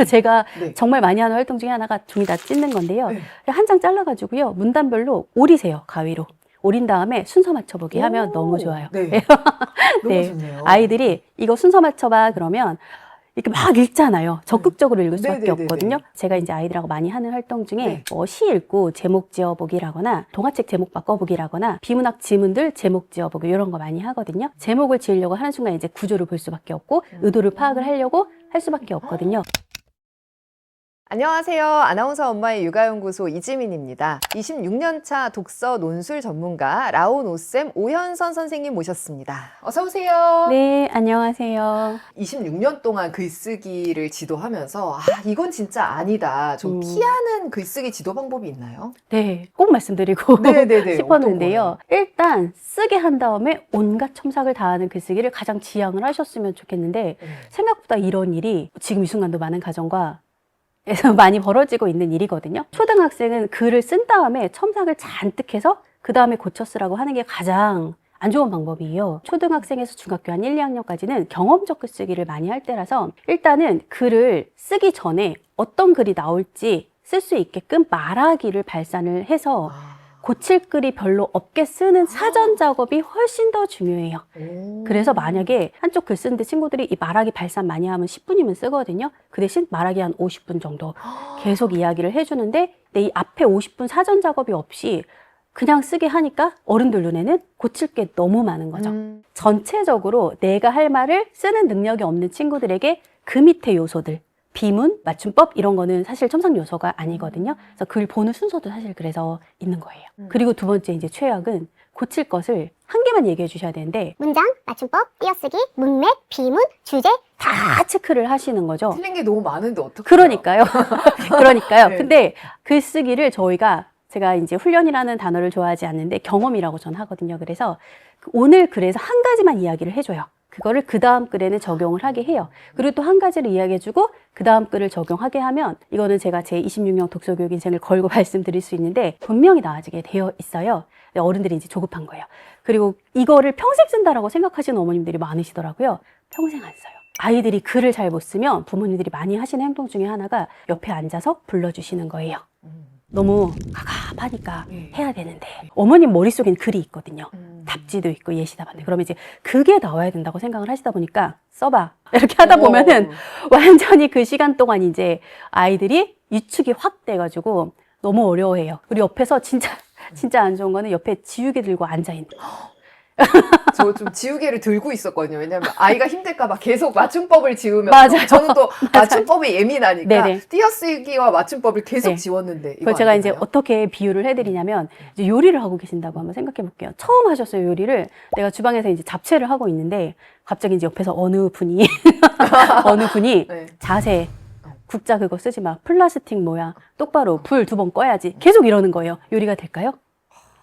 제가 네. 정말 많이 하는 활동 중에 하나가 종이 다 찢는 건데요. 네. 한 장 잘라가지고요. 문단별로 오리세요. 가위로. 오린 다음에 순서 맞춰보기 하면 너무 좋아요. 네. 너무 네. 좋네요. 아이들이 이거 순서 맞춰봐 그러면 이렇게 막 읽잖아요. 적극적으로 읽을 수밖에 네네네네. 없거든요. 제가 이제 아이들하고 많이 하는 활동 중에 네. 뭐 시 읽고 제목 지어보기라거나 동화책 제목 바꿔보기라거나 비문학 지문들 제목 지어보기 이런 거 많이 하거든요. 제목을 지으려고 하는 순간 이제 구조를 볼 수밖에 없고 의도를 파악을 하려고 할 수밖에 없거든요. 안녕하세요. 아나운서 엄마의 육아연구소 이지민입니다. 26년차 독서 논술 전문가 라온오쌤 오현선 선생님 모셨습니다. 어서 오세요. 네, 안녕하세요. 26년 동안 글쓰기를 지도하면서 이건 진짜 아니다. 좀 피하는 글쓰기 지도 방법이 있나요? 네, 꼭 말씀드리고 네네네. 싶었는데요. 일단 쓰게 한 다음에 온갖 첨삭을 다하는 글쓰기를 가장 지향을 하셨으면 좋겠는데 생각보다 이런 일이 지금 이 순간도 많은 가정과 에서 많이 벌어지고 있는 일이거든요. 초등학생은 글을 쓴 다음에 첨삭을 잔뜩 해서 그 다음에 고쳐 쓰라고 하는 게 가장 안 좋은 방법이에요. 초등학생에서 중학교 한 1, 2학년까지는 경험적 글쓰기를 많이 할 때라서 일단은 글을 쓰기 전에 어떤 글이 나올지 쓸 수 있게끔 말하기를 발산을 해서 고칠 글이 별로 없게 쓰는 사전 작업이 훨씬 더 중요해요. 그래서 만약에 한쪽 글 쓰는데 친구들이 이 말하기 발산 많이 하면 10분이면 쓰거든요. 그 대신 말하기 한 50분 정도 계속 이야기를 해주는데 이 앞에 50분 사전 작업이 없이 그냥 쓰게 하니까 어른들 눈에는 고칠 게 너무 많은 거죠. 전체적으로 내가 할 말을 쓰는 능력이 없는 친구들에게 그 밑에 요소들 비문, 맞춤법 이런 거는 사실 첨삭 요소가 아니거든요. 그래서 글 보는 순서도 사실 그래서 있는 거예요. 그리고 두 번째 이제 최악은 고칠 것을 한 개만 얘기해 주셔야 되는데 문장, 맞춤법, 띄어쓰기, 문맥, 비문, 주제 다 체크를 하시는 거죠. 틀린 게 너무 많은데 어떡해요? 그러니까요. 그러니까요. 네. 근데 글쓰기를 제가 이제 훈련이라는 단어를 좋아하지 않는데 경험이라고 저는 하거든요. 그래서 오늘 글에서 한 가지만 이야기를 해줘요. 그거를 그 다음 글에는 적용을 하게 해요. 그리고 또 한 가지를 이야기해주고 그 다음 글을 적용하게 하면 이거는 제가 제 26년 독서교육 인생을 걸고 말씀드릴 수 있는데 분명히 나아지게 되어 있어요. 어른들이 이제 조급한 거예요. 그리고 이거를 평생 쓴다라고 생각하시는 어머님들이 많으시더라고요. 평생 안 써요. 아이들이 글을 잘 못 쓰면 부모님들이 많이 하시는 행동 중에 하나가 옆에 앉아서 불러주시는 거예요. 너무 가갑하니까 해야 되는데 어머님 머릿속엔 글이 있거든요. 답지도 있고 예시답안데 그러면 이제 그게 나와야 된다고 생각을 하시다 보니까 써봐 이렇게 하다 보면은 완전히 그 시간 동안 이제 아이들이 유축이 확 돼가지고 너무 어려워해요. 그리고 옆에서 진짜 안 좋은 거는 옆에 지우개 들고 앉아있는 저 좀 지우개를 들고 있었거든요. 왜냐면 아이가 힘들까봐 계속 맞춤법을 지우면서 맞아요. 저는 또 맞춤법에 예민하니까 네네. 띄어쓰기와 맞춤법을 계속 네. 지웠는데 이거 그걸 제가 이제 아닌가요? 어떻게 비유를 해드리냐면 이제 요리를 하고 계신다고 한번 생각해 볼게요. 처음 하셨어요 요리를. 내가 주방에서 이제 잡채를 하고 있는데 갑자기 이제 옆에서 어느 분이 네. 자세 국자 그거 쓰지 마 플라스틱 뭐야 똑바로 불 2번 꺼야지 계속 이러는 거예요. 요리가 될까요?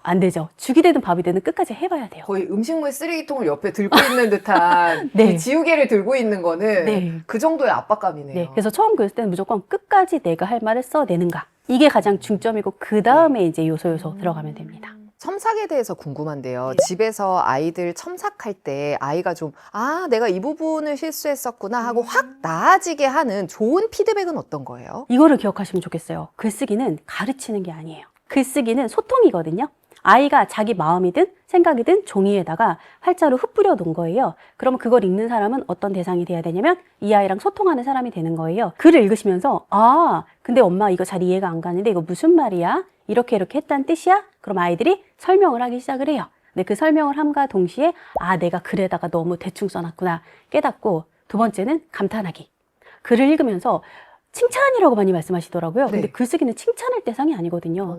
안 되죠. 죽이 되든 밥이 되든 끝까지 해봐야 돼요. 거의 음식물 쓰레기통을 옆에 들고 있는 듯한 네. 이 지우개를 들고 있는 거는 네. 그 정도의 압박감이네요. 네, 그래서 처음 글 때는 무조건 끝까지 내가 할 말을 써내는가 이게 가장 중점이고 그 다음에 이제 요소 들어가면 됩니다. 첨삭에 대해서 궁금한데요. 집에서 아이들 첨삭할 때 아이가 좀 내가 이 부분을 실수했었구나 하고 확 나아지게 하는 좋은 피드백은 어떤 거예요? 이거를 기억하시면 좋겠어요. 글쓰기는 가르치는 게 아니에요. 글쓰기는 소통이거든요. 아이가 자기 마음이든 생각이든 종이에다가 활자로 흩뿌려 놓은 거예요. 그러면 그걸 읽는 사람은 어떤 대상이 돼야 되냐면 이 아이랑 소통하는 사람이 되는 거예요. 글을 읽으시면서 근데 엄마 이거 잘 이해가 안 가는데 이거 무슨 말이야? 이렇게 했다는 뜻이야? 그럼 아이들이 설명을 하기 시작을 해요. 근데 그 설명을 함과 동시에 내가 글에다가 너무 대충 써놨구나 깨닫고 두 번째는 감탄하기. 글을 읽으면서 칭찬이라고 많이 말씀하시더라고요. 근데 네. 글쓰기는 칭찬할 대상이 아니거든요.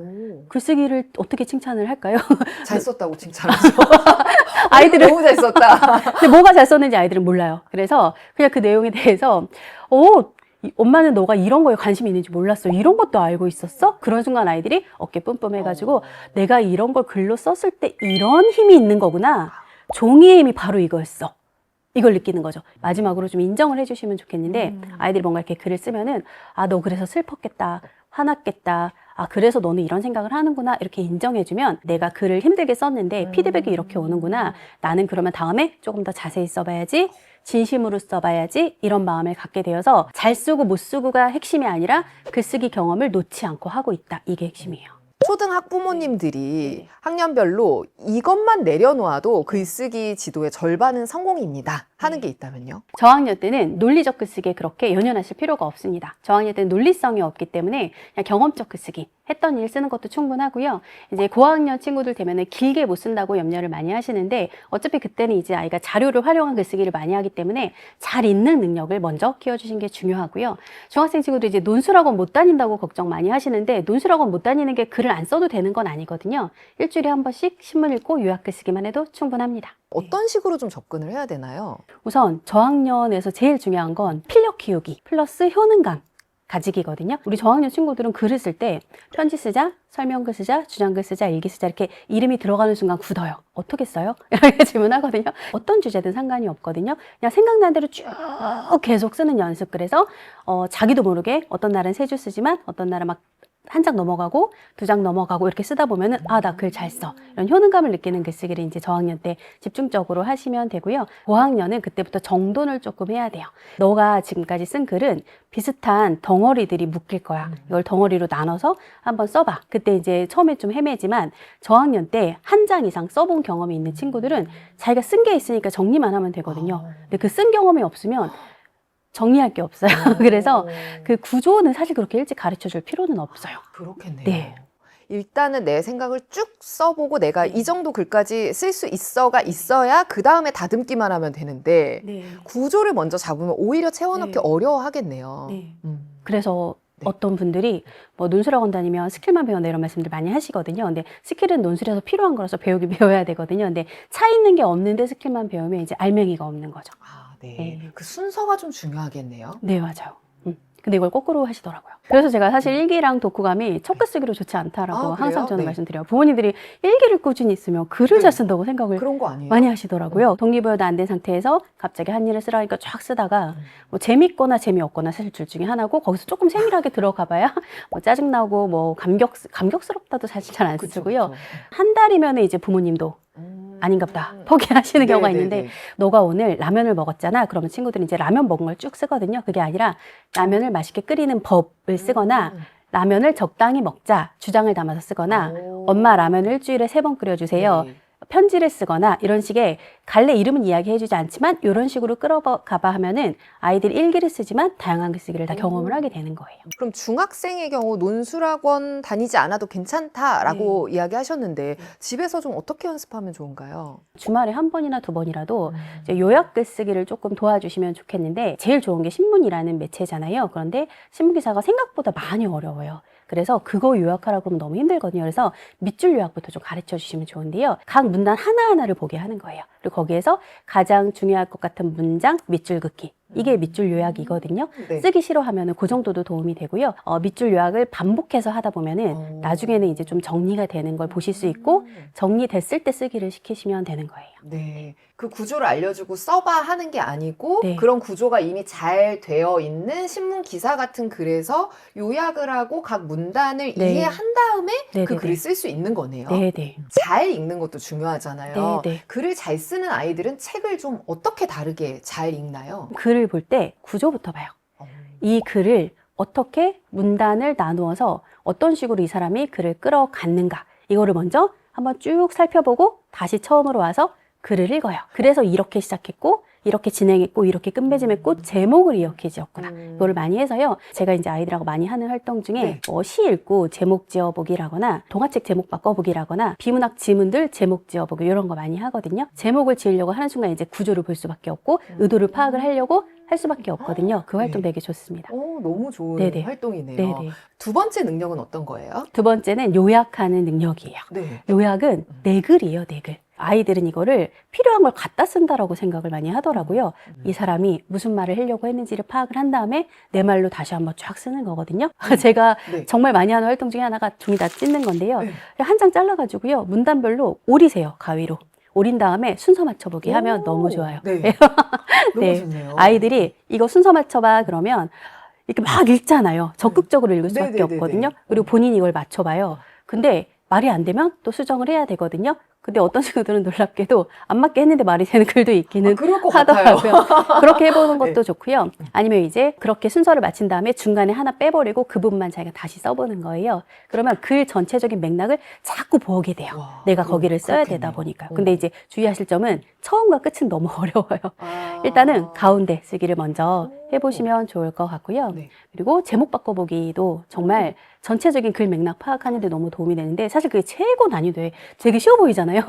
글쓰기를 어떻게 칭찬을 할까요? 잘 썼다고 칭찬하죠. 아이들은 너무 잘 썼다. 근데 뭐가 잘 썼는지 아이들은 몰라요. 그래서 그냥 그 내용에 대해서 엄마는 너가 이런 거에 관심이 있는지 몰랐어. 이런 것도 알고 있었어? 그런 순간 아이들이 어깨 뿜뿜해가지고 내가 이런 걸 글로 썼을 때 이런 힘이 있는 거구나. 종이의 힘이 바로 이거였어. 이걸 느끼는 거죠. 마지막으로 좀 인정을 해주시면 좋겠는데 아이들이 뭔가 이렇게 글을 쓰면은 너 그래서 슬펐겠다, 화났겠다, 아, 그래서 너는 이런 생각을 하는구나 이렇게 인정해주면 내가 글을 힘들게 썼는데 피드백이 이렇게 오는구나. 나는 그러면 다음에 조금 더 자세히 써봐야지. 진심으로 써봐야지 이런 마음을 갖게 되어서 잘 쓰고 못 쓰고가 핵심이 아니라 글쓰기 경험을 놓지 않고 하고 있다. 이게 핵심이에요. 초등 학부모님들이 학년별로 이것만 내려놓아도 글쓰기 지도의 절반은 성공입니다 하는 게 있다면요? 저학년 때는 논리적 글쓰기에 그렇게 연연하실 필요가 없습니다. 저학년 때는 논리성이 없기 때문에 그냥 경험적 글쓰기 했던 일 쓰는 것도 충분하고요. 이제 고학년 친구들 되면은 길게 못 쓴다고 염려를 많이 하시는데 어차피 그때는 이제 아이가 자료를 활용한 글쓰기를 많이 하기 때문에 잘 읽는 능력을 먼저 키워주신 게 중요하고요. 중학생 친구들 이제 논술학원 못 다닌다고 걱정 많이 하시는데 논술학원 못 다니는 게 글을 안 써도 되는 건 아니거든요. 일주일에 한 번씩 신문 읽고 요약 글쓰기만 해도 충분합니다. 어떤 식으로 좀 접근을 해야 되나요? 우선 저학년에서 제일 중요한 건 필력 키우기 플러스 효능감 가지기거든요. 우리 저학년 친구들은 글을 쓸 때 편지 쓰자, 설명글 쓰자, 주장글 쓰자, 일기 쓰자 이렇게 이름이 들어가는 순간 굳어요. 어떻게 써요? 이렇게 질문하거든요. 어떤 주제든 상관이 없거든요. 그냥 생각난 대로 쭉 계속 쓰는 연습. 그래서 자기도 모르게 어떤 날은 3줄 쓰지만 어떤 날은 막 한 장 넘어가고 2장 넘어가고 이렇게 쓰다 보면은 아, 나 글 잘 써. 이런 효능감을 느끼는 글쓰기를 이제 저학년 때 집중적으로 하시면 되고요. 고학년은 그때부터 정돈을 조금 해야 돼요. 너가 지금까지 쓴 글은 비슷한 덩어리들이 묶일 거야. 이걸 덩어리로 나눠서 한번 써봐. 그때 이제 처음에 좀 헤매지만 저학년 때 한 장 이상 써본 경험이 있는 친구들은 자기가 쓴 게 있으니까 정리만 하면 되거든요. 근데 그 쓴 경험이 없으면 정리할 게 없어요. 그래서 그 구조는 사실 그렇게 일찍 가르쳐 줄 필요는 없어요. 그렇겠네요. 네. 일단은 내 생각을 쭉 써보고 내가 이 정도 글까지 쓸 수 있어가 있어야 그 다음에 다듬기만 하면 되는데 구조를 먼저 잡으면 오히려 채워넣기 네. 어려워하겠네요. 그래서 네. 어떤 분들이 뭐 논술학원 다니면 스킬만 배운다 이런 말씀들 많이 하시거든요. 근데 스킬은 논술에서 필요한 거라서 배우긴 배워야 되거든요. 근데 차 있는 게 없는데 스킬만 배우면 이제 알맹이가 없는 거죠. 아, 네. 네. 그 순서가 좀 중요하겠네요. 네, 맞아요. 근데 이걸 거꾸로 하시더라고요. 그래서 제가 사실 일기랑 독후감이 첫 글쓰기로 좋지 않다라고 아, 그래요? 항상 저는 네. 말씀드려요. 부모님들이 일기를 꾸준히 쓰면 글을 네. 잘 쓴다고 생각을 그런 거 아니에요? 많이 하시더라고요. 동기부여도 안 된 상태에서 갑자기 한 일을 쓰라니까 쫙 쓰다가 뭐 재밌거나 재미없거나 사실 둘 중에 하나고 거기서 조금 세밀하게 들어가 봐야 뭐 짜증나고 뭐 감격스럽다도 사실 잘 안 그쵸, 쓰고요. 그쵸. 한 달이면 이제 부모님도 아닌가 보다 포기하시는 네, 경우가 네, 있는데 네. 너가 오늘 라면을 먹었잖아. 그러면 친구들이 이제 라면 먹은 걸 쭉 쓰거든요. 그게 아니라 라면을 맛있게 끓이는 법을 쓰거나 라면을 적당히 먹자 주장을 담아서 쓰거나 오. 엄마 라면을 일주일에 3번 끓여주세요. 네. 편지를 쓰거나 이런 식의 갈래 이름은 이야기해주지 않지만 이런 식으로 끌어가봐 하면은 아이들이 일기를 쓰지만 다양한 글쓰기를 다 경험을 하게 되는 거예요. 그럼 중학생의 경우 논술학원 다니지 않아도 괜찮다라고 이야기하셨는데 집에서 좀 어떻게 연습하면 좋은가요? 주말에 한 번이나 2번이라도 이제 요약 글쓰기를 조금 도와주시면 좋겠는데 제일 좋은 게 신문이라는 매체잖아요. 그런데 신문 기사가 생각보다 많이 어려워요. 그래서 그거 요약하라고 하면 너무 힘들거든요. 그래서 밑줄 요약부터 좀 가르쳐 주시면 좋은데요. 각 문단 하나하나를 보게 하는 거예요. 그리고 거기에서 가장 중요할 것 같은 문장 밑줄 긋기. 이게 밑줄 요약이거든요. 네. 쓰기 싫어하면은 그 정도도 도움이 되고요. 밑줄 요약을 반복해서 하다 보면은 나중에는 이제 좀 정리가 되는 걸 보실 수 있고 정리됐을 때 쓰기를 시키시면 되는 거예요. 네. 그 구조를 알려주고 써봐 하는 게 아니고 네. 그런 구조가 이미 잘 되어 있는 신문 기사 같은 글에서 요약을 하고 각 문단을 네. 이해한 다음에 네, 그 네, 글을 네. 쓸 수 있는 거네요. 네네. 잘 읽는 것도 중요하잖아요. 네, 네. 글을 잘 쓰는 아이들은 책을 좀 어떻게 다르게 잘 읽나요? 글을 볼 때 구조부터 봐요. 이 글을 어떻게 문단을 나누어서 어떤 식으로 이 사람이 글을 끌어갔는가 이거를 먼저 한번 쭉 살펴보고 다시 처음으로 와서 글을 읽어요. 그래서 이렇게 시작했고 이렇게 진행했고 이렇게 끝맺음했고 제목을 이렇게 지었구나. 이거를 많이 해서요. 제가 이제 아이들하고 많이 하는 활동 중에 네. 시 읽고 제목 지어보기라거나 동화책 제목 바꿔보기라거나 비문학 지문들 제목 지어보기 이런 거 많이 하거든요. 제목을 지으려고 하는 순간 이제 구조를 볼 수밖에 없고 의도를 파악을 하려고 할 수밖에 없거든요. 그 활동 네. 되게 좋습니다. 너무 좋은 네네. 활동이네요. 네네. 두 번째 능력은 어떤 거예요? 두 번째는 요약하는 능력이에요. 네. 요약은 내 글이에요, 내 글. 아이들은 이거를 필요한 걸 갖다 쓴다라고 생각을 많이 하더라고요. 이 사람이 무슨 말을 하려고 했는지를 파악을 한 다음에 내 말로 다시 한번 쫙 쓰는 거거든요. 제가 네. 정말 많이 하는 활동 중에 하나가 종이 다 찢는 건데요. 네. 한 장 잘라가지고요. 문단별로 오리세요, 가위로. 오린 다음에 순서 맞춰보기 하면 너무 좋아요. 네. 너무 네. 좋네요. 아이들이 이거 순서 맞춰봐 그러면 이렇게 막 읽잖아요. 적극적으로 읽을 수밖에 네네네네. 없거든요. 그리고 본인이 이걸 맞춰봐요. 근데 말이 안 되면 또 수정을 해야 되거든요. 근데 어떤 친구들은 놀랍게도 안 맞게 했는데 말이 되는 글도 있기는 그럴 것 같아요. 하더라고요. 그렇게 해보는 것도 네. 좋고요. 아니면 이제 그렇게 순서를 마친 다음에 중간에 하나 빼버리고 그 부분만 자기가 다시 써보는 거예요. 그러면 글 전체적인 맥락을 자꾸 보게 돼요. 와, 내가 거기를 써야 그렇겠네요. 되다 보니까. 근데 이제 주의하실 점은 처음과 끝은 너무 어려워요. 아. 일단은 가운데 쓰기를 먼저 해보시면 좋을 것 같고요. 네. 그리고 제목 바꿔보기도 정말 전체적인 글 맥락 파악하는 데 너무 도움이 되는데 사실 그게 최고 난이도에 되게 쉬워 보이잖아요.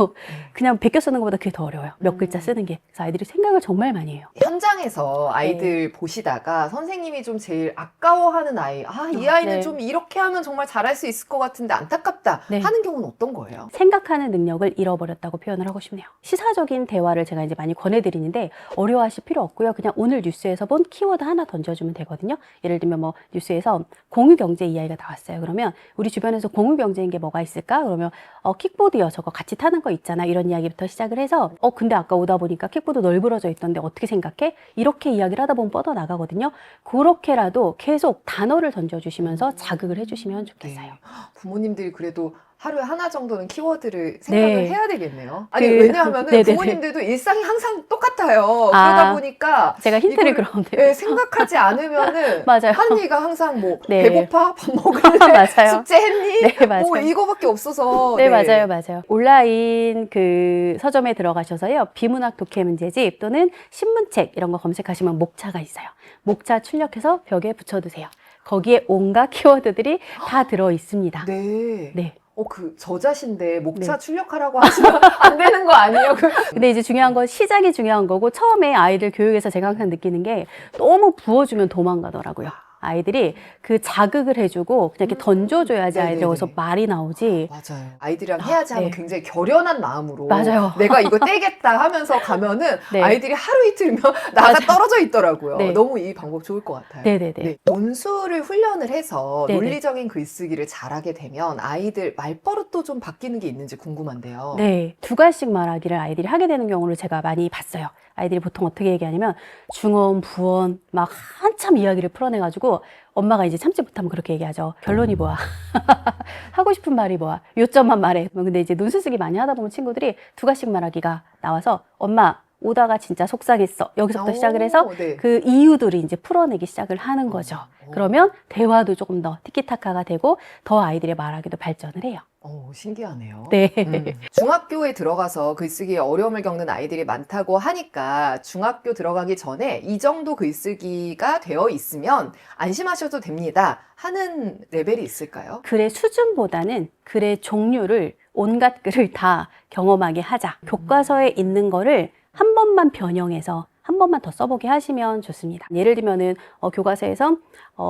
그냥 베껴 쓰는 것보다 그게 더 어려워요. 몇 글자 쓰는 게. 그래서 아이들이 생각을 정말 많이 해요. 현장에서 아이들 보시다가 선생님이 좀 제일 아까워하는 아이, 이 아이는 네. 좀 이렇게 하면 정말 잘할 수 있을 것 같은데 안타깝다 네. 하는 경우는 어떤 거예요? 생각하는 능력을 잃어버렸다고 표현을 하고 싶네요. 시사적인 대화를 제가 이제 많이 권해드리는데 어려워하실 필요 없고요. 그냥 오늘 뉴스에서 본 키워드 하나 던져주면 되거든요. 예를 들면 뭐 뉴스에서 공유경제 이야기가 나왔어요. 그러면 우리 주변에서 공유경제인 게 뭐가 있을까? 그러면 킥보드요. 저거 같이 타는 거 있잖아. 이런 이야기부터 시작을 해서 근데 아까 오다 보니까 킥보드 널브러져 있던데 어떻게 생각해? 이렇게 이야기를 하다 보면 뻗어나가거든요. 그렇게라도 계속 단어를 던져주시면서 자극을 해주시면 좋겠어요. 네. 부모님들이 그래도 하루에 하나 정도는 키워드를 생각을 네. 해야 되겠네요. 아니 그- 왜냐하면 네네네. 부모님들도 일상이 항상 똑같아요. 아, 그러다 보니까 제가 힌트를 이걸, 그럼 생각하지 않으면은 맞아요. 한이가 항상 뭐 네. 배고파? 밥 먹을래? 맞아요. 숙제했니? 네, 맞아요. 뭐 이거밖에 없어서 네, 맞아요, 맞아요. 온라인 그 서점에 들어가셔서요. 비문학 독해 문제집 또는 신문책 이런 거 검색하시면 목차가 있어요. 목차 출력해서 벽에 붙여두세요. 거기에 온갖 키워드들이 다 들어 있습니다. 네. 네. 그 저자신데 목차 네. 출력하라고 하시면 안 되는 거 아니에요? 근데 이제 중요한 건 시작이 중요한 거고 처음에 아이들 교육에서 제가 항상 느끼는 게 너무 부어주면 도망가더라고요. 아이들이 그 자극을 해주고 그냥 이렇게 던져줘야지 네네네. 아이들 여기서 말이 나오지. 맞아요. 아이들이랑 해야지 하면 네. 굉장히 결연한 마음으로 맞아요. 내가 이거 떼겠다 하면서 가면은 네. 아이들이 하루 이틀면 나가 맞아요. 떨어져 있더라고요. 네. 너무 이 방법 좋을 것 같아요. 네네네. 네. 논술을 훈련을 해서 네네. 논리적인 글쓰기를 잘하게 되면 아이들 말버릇도 좀 바뀌는 게 있는지 궁금한데요. 네, 2가지씩 말하기를 아이들이 하게 되는 경우를 제가 많이 봤어요. 아이들이 보통 어떻게 얘기하냐면 중언, 부언 막 한참 이야기를 풀어내가지고 엄마가 이제 참지 못하면 그렇게 얘기하죠. 결론이 뭐야? 하고 싶은 말이 뭐야? 요점만 말해. 근데 이제 논술 쓰기 많이 하다 보면 친구들이 2가지씩 말하기가 나와서 엄마 오다가 진짜 속상했어. 여기서부터 시작을 해서 네. 그 이유들을 이제 풀어내기 시작을 하는 거죠. 그러면 대화도 조금 더 티키타카가 되고 더 아이들의 말하기도 발전을 해요. 신기하네요. 네. 중학교에 들어가서 글쓰기에 어려움을 겪는 아이들이 많다고 하니까 중학교 들어가기 전에 이 정도 글쓰기가 되어 있으면 안심하셔도 됩니다 하는 레벨이 있을까요? 글의 수준보다는 글의 종류를 온갖 글을 다 경험하게 하자. 교과서에 있는 거를 한 번만 변형해서 한 번만 더 써보게 하시면 좋습니다. 예를 들면은 교과서에서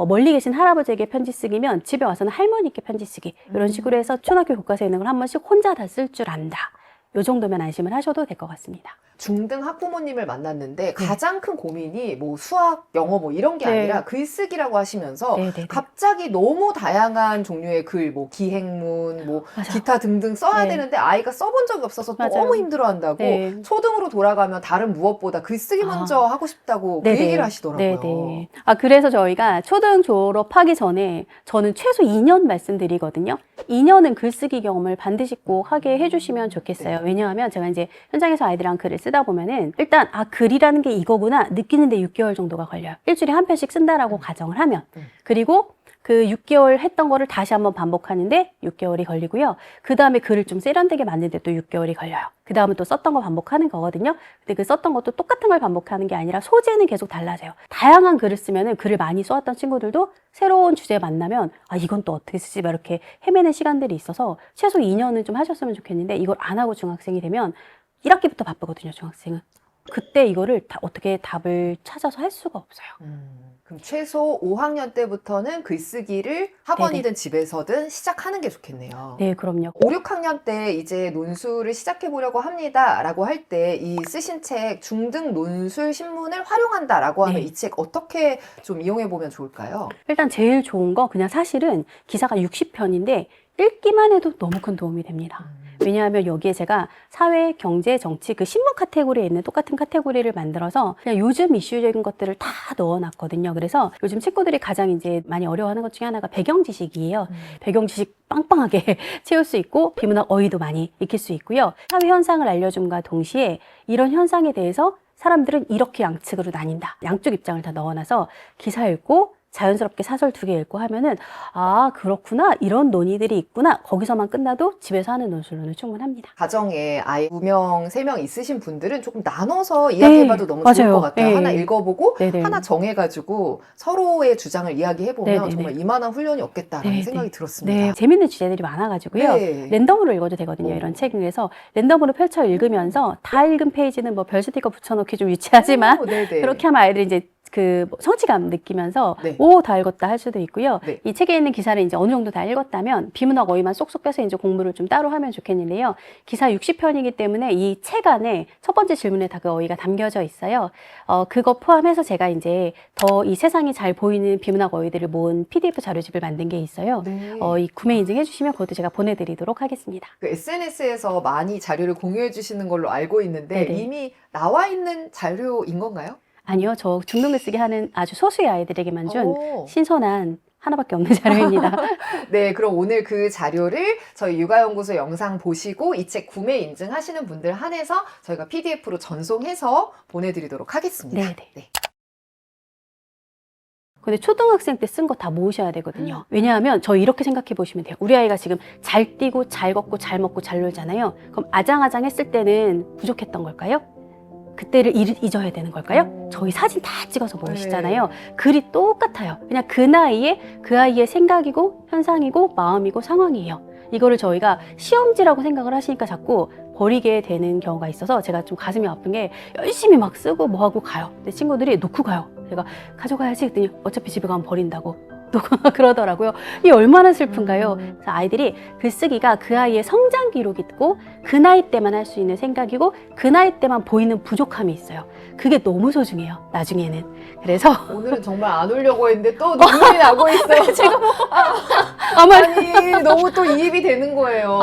멀리 계신 할아버지에게 편지 쓰기면 집에 와서는 할머니께 편지 쓰기 이런 식으로 해서 초등학교 교과서에 있는 걸 한 번씩 혼자 다 쓸 줄 안다. 요 정도면 안심을 하셔도 될 것 같습니다. 중등 학부모님을 만났는데 가장 큰 고민이 뭐 수학, 영어 뭐 이런 게 네. 아니라 글쓰기라고 하시면서 네네네. 갑자기 너무 다양한 종류의 글, 뭐 기행문, 뭐 맞아. 기타 등등 써야 네. 되는데 아이가 써본 적이 없어서 맞아요. 너무 힘들어한다고 네. 초등으로 돌아가면 다른 무엇보다 글쓰기 먼저 하고 싶다고 그 네네. 얘기를 하시더라고요. 네네. 그래서 저희가 초등 졸업하기 전에 저는 최소 2년 말씀드리거든요. 2년은 글쓰기 경험을 반드시 꼭 하게 해주시면 좋겠어요. 왜냐하면 제가 이제 현장에서 아이들이랑 글을 쓰다 보면은 일단 글이라는 게 이거구나 느끼는데 6개월 정도가 걸려요. 일주일에 한 편씩 쓴다라고 가정을 하면. 그리고 그 6개월 했던 거를 다시 한번 반복하는데 6개월이 걸리고요. 그 다음에 글을 좀 세련되게 만드는데 또 6개월이 걸려요. 그 다음에 또 썼던 거 반복하는 거거든요. 근데 그 썼던 것도 똑같은 걸 반복하는 게 아니라 소재는 계속 달라져요. 다양한 글을 쓰면은 글을 많이 써왔던 친구들도 새로운 주제 만나면 이건 또 어떻게 쓰지? 막 이렇게 헤매는 시간들이 있어서 최소 2년은 좀 하셨으면 좋겠는데 이걸 안 하고 중학생이 되면 1학기부터 바쁘거든요, 중학생은. 그때 이거를 어떻게 답을 찾아서 할 수가 없어요. 그럼 최소 5학년 때부터는 글쓰기를 학원이든 집에서든 시작하는 게 좋겠네요. 네, 그럼요. 5, 6학년 때 이제 논술을 시작해 보려고 합니다 라고 할 때 이 쓰신 책 중등 논술 신문을 활용한다 라고 하면 네. 이 책 어떻게 좀 이용해 보면 좋을까요? 일단 제일 좋은 거 그냥 사실은 기사가 60편인데 읽기만 해도 너무 큰 도움이 됩니다. 왜냐하면 여기에 제가 사회, 경제, 정치 그 신문 카테고리에 있는 똑같은 카테고리를 만들어서 그냥 요즘 이슈적인 것들을 다 넣어놨거든요. 그래서 요즘 친구들이 가장 이제 많이 어려워하는 것 중에 하나가 배경 지식이에요. 배경 지식 빵빵하게 채울 수 있고 비문학 어휘도 많이 익힐 수 있고요. 사회 현상을 알려줌과 동시에 이런 현상에 대해서 사람들은 이렇게 양측으로 나뉜다. 양쪽 입장을 다 넣어놔서 기사 읽고 자연스럽게 사설 2개 읽고 하면은 아 그렇구나 이런 논의들이 있구나 거기서만 끝나도 집에서 하는 논술로는 충분합니다. 가정에 아이 2명, 3명 있으신 분들은 조금 나눠서 이야기해봐도 너무 좋을 맞아요. 것 같아요. 네. 하나 읽어보고 네네. 하나 정해가지고 서로의 주장을 이야기해보면 네네네. 정말 이만한 훈련이 없겠다라는 네네. 생각이 들었습니다. 네, 재밌는 주제들이 많아가지고요. 네. 랜덤으로 읽어도 되거든요. 이런 책에서 랜덤으로 펼쳐 읽으면서 다 읽은 페이지는 뭐 별 스티커 붙여놓기 좀 유치하지만 오, 네네. 그렇게 하면 아이들이 이제 그 성취감 느끼면서 네. 오, 다 읽었다 할 수도 있고요. 네. 이 책에 있는 기사를 이제 어느 정도 다 읽었다면 비문학 어휘만 쏙쏙 빼서 이제 공부를 좀 따로 하면 좋겠는데요. 기사 60편이기 때문에 이 책 안에 첫 번째 질문에 다 그 어휘가 담겨져 있어요. 그거 포함해서 제가 이제 더 이 세상이 잘 보이는 비문학 어휘들을 모은 PDF 자료집을 만든 게 있어요. 네. 이 구매 인증해 주시면 그것도 제가 보내드리도록 하겠습니다. 그 SNS에서 많이 자료를 공유해 주시는 걸로 알고 있는데 네네. 이미 나와 있는 자료인 건가요? 아니요, 저 중등 글쓰기 하는 아주 소수의 아이들에게만 준 오. 신선한 하나밖에 없는 자료입니다. 네, 그럼 오늘 그 자료를 저희 육아연구소 영상 보시고 이 책 구매 인증하시는 분들 한해서 저희가 PDF로 전송해서 보내드리도록 하겠습니다. 네네. 네. 근데 초등학생 때 쓴 거 다 모으셔야 되거든요. 왜냐하면 저 이렇게 생각해 보시면 돼요. 우리 아이가 지금 잘 뛰고 잘 걷고 잘 먹고 잘 놀잖아요. 그럼 아장아장 했을 때는 부족했던 걸까요? 그때를 잊어야 되는 걸까요? 저희 사진 다 찍어서 모으시잖아요. 글이 똑같아요. 그냥 그 나이에 그 아이의 생각이고 현상이고 마음이고 상황이에요. 이거를 저희가 시험지라고 생각을 하시니까 자꾸 버리게 되는 경우가 있어서 제가 좀 가슴이 아픈 게 열심히 막 쓰고 뭐하고 가요. 근데 친구들이 놓고 가요. 제가 가져가야지 했더니 어차피 집에 가면 버린다고. 또 그러더라고요. 이게 얼마나 슬픈가요? 그래서 아이들이 글쓰기가 그 아이의 성장 기록이 있고 그 나이 때만 할 수 있는 생각이고 그 나이 때만 보이는 부족함이 있어요. 그게 너무 소중해요. 나중에는. 그래서 오늘은 정말 안 울려고 했는데 또 눈물이 나고 있어요. 제가 아마 아니, 너무 또 이입이 되는 거예요.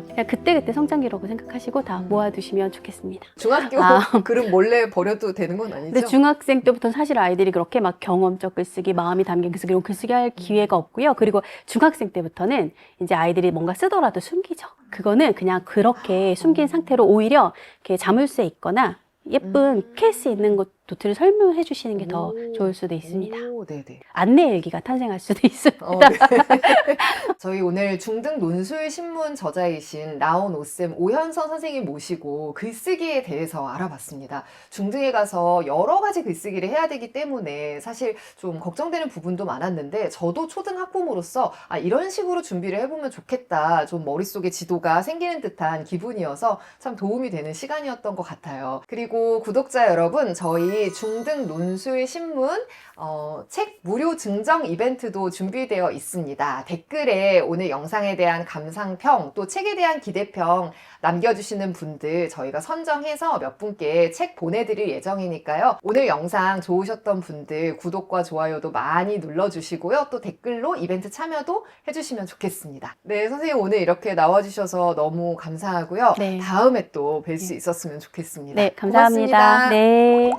그냥 그때그때 성장 기록을 생각하시고 다 모아두시면 좋겠습니다. 중학교 글은 몰래 버려도 되는 건 아니죠? 근데 중학생 때부터는 사실 아이들이 그렇게 막 경험적 글쓰기, 마음이 담긴 글쓰기, 이런 글쓰기 할 기회가 없고요. 그리고 중학생 때부터는 이제 아이들이 뭔가 쓰더라도 숨기죠. 그거는 그냥 그렇게 숨긴 상태로 오히려 이렇게 자물쇠 있거나 예쁜 케이스 있는 것 노트를 설명해 주시는 게 더 좋을 수도 있습니다. 오, 네네. 안내 일기가 탄생할 수도 있습니다. 네. 저희 오늘 중등 논술 신문 저자이신 라온 오쌤 오현선 선생님 모시고 글쓰기에 대해서 알아봤습니다. 중등에 가서 여러 가지 글쓰기를 해야 되기 때문에 사실 좀 걱정되는 부분도 많았는데 저도 초등학부모로서 이런 식으로 준비를 해보면 좋겠다. 좀 머릿속에 지도가 생기는 듯한 기분이어서 참 도움이 되는 시간이었던 것 같아요. 그리고 구독자 여러분, 저희 중등 논술 신문 책 무료 증정 이벤트도 준비되어 있습니다. 댓글에 오늘 영상에 대한 감상평 또 책에 대한 기대평 남겨주시는 분들 저희가 선정해서 몇 분께 책 보내드릴 예정이니까요. 오늘 영상 좋으셨던 분들 구독과 좋아요도 많이 눌러주시고요. 또 댓글로 이벤트 참여도 해주시면 좋겠습니다. 네, 선생님 오늘 이렇게 나와주셔서 너무 감사하고요. 네. 다음에 또 뵐 수 있었으면 좋겠습니다. 네, 감사합니다. 고맙습니다. 네.